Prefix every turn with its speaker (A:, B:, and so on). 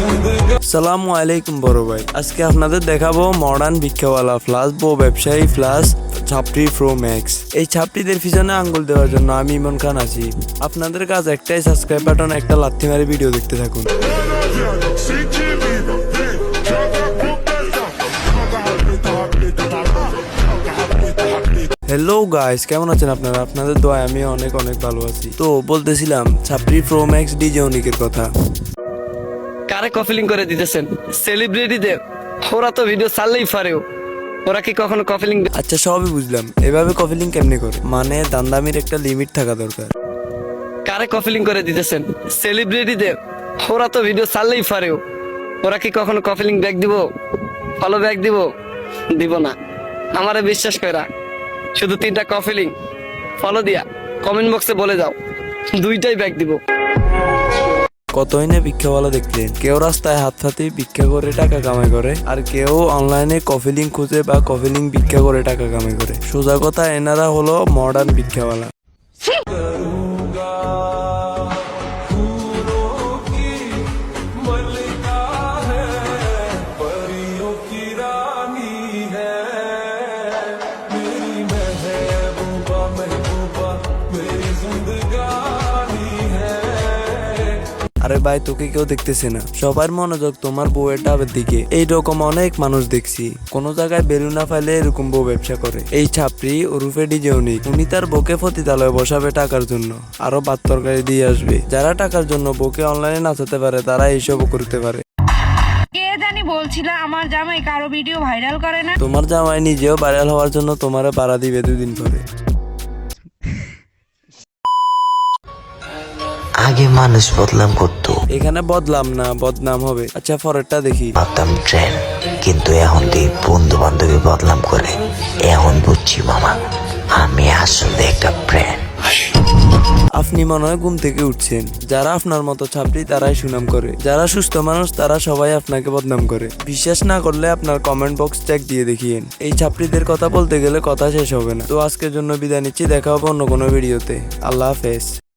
A: আসসালামু আলাইকুম বড় ভাই, আজকে আপনাদের দেখাবো মডার্ন ভিক্ষাওয়ালা ফ্লাশ বো ব্যবসায়ী ফ্লাশ ছাপড়ি প্রো ম্যাক্স। এই ছাপড়িদের পিছনে আঙ্গুল দেওয়ার জন্য আমি ইমন খান আছি। আপনাদের কাজ একটাই, সাবস্ক্রাইব বাটন একটা লাথি মারি ভিডিও দেখতে থাকুন। হ্যালো গাইস, কেমন আছেন আপনারা? আপনাদের দোয়ায় আমি অনেক অনেক ভালো আছি। তো বলতেছিলাম ছাপড়ি প্রো ম্যাক্স ডিজে অনিকের কথা।
B: কারে কফিলিং করে দিতেছেন? সেলিব্রিটিদের। ওরা তো ভিডিও ছাড়লেই পারেও, ওরা কি কখনো কফিলিং?
A: আচ্ছা সবই বুঝলাম, এভাবে কফিলিং কেমনে করে? মানে দান্দামির একটা লিমিট থাকা দরকার।
B: কারে কফিলিং করে দিতেছেন? সেলিব্রিটিদের। ওরা তো ভিডিও ছাড়লেই পারেও, ওরা কি কখনো কফিলিং ব্যাক দিব? ফলো ব্যাক দিব না। আমারে বিশ্বাস করা, শুধু 3টা কফিলিং ফলো দিয়া কমেন্ট বক্সে বলে যাও, 2টাই ব্যাক দিব।
A: কতই না ভিক্ষাওয়ালা দেখলেন, কেউ রাস্তায় হাত ফাতে ভিক্ষা করে টাকা কামাই করে, আর কেউ অনলাইনে কফি লিঙ্ক খুঁজে বা কফি লিঙ্ক ভিক্ষা করে টাকা কামাই করে। সোজা কথা, এনারা হলো মডার্ন ভিক্ষাওয়ালা। আরে ভাই, তোকে কেউ দেখতেছে না, সবার মনোযোগ তোমার বউয়ের ডাবের দিকে। এইরকম অনেক মানুষ দেখছি, কোন জায়গায় বেলু না ফাইলে এরকম বউ ব্যবসা করে। এই ছাপড়ি ওরফে ডিজে অনিক, উনি তার বউকে পতিতালয়ে বসাবে টাকার জন্য, আরো ভাত তরকারি দিয়ে আসবে। যারা টাকার জন্য বউকে অনলাইনে নাচাতে পারে তারা এইসবও করতে পারে।
C: কে জানি বলছিল আমার জামাই কারো ভিডিও ভাইরাল করে না।
A: তোমার জামাই নিজেও ভাইরাল হওয়ার জন্য তোমারে ভাড়া দিবে 2 দিন পরে।
D: আগে মানুষ বদলাম করতো,
A: এখানে বদলাম না, বদনাম হবে। আচ্ছা পরেরটা দেখি।
D: ভাবতাম ট্রেন্ড, কিন্তু এখন দেখি বন্ধু বান্ধবী বদলাম করে। এখন বুঝছি মামা, আমি আসলে একটা ব্র্যান্ড।
A: আপনি মনে হয় ঘুম থেকে উঠছেন। যারা আপনার মতো ছাপড়ি তারাই সুনাম করে, যারা সুস্থ মানুষ তারা সবাই আপনাকে বদনাম করে। বিশ্বাস না করলে আপনার কমেন্ট বক্স চেক দিয়ে দেখিয়েন। এই ছাপড়িদের কথা বলতে গেলে কথা শেষ হবে না। তো আজকের জন্য বিদায় নিচ্ছি, দেখা হবে অন্য কোনো ভিডিওতে। আল্লাহ হাফেজ।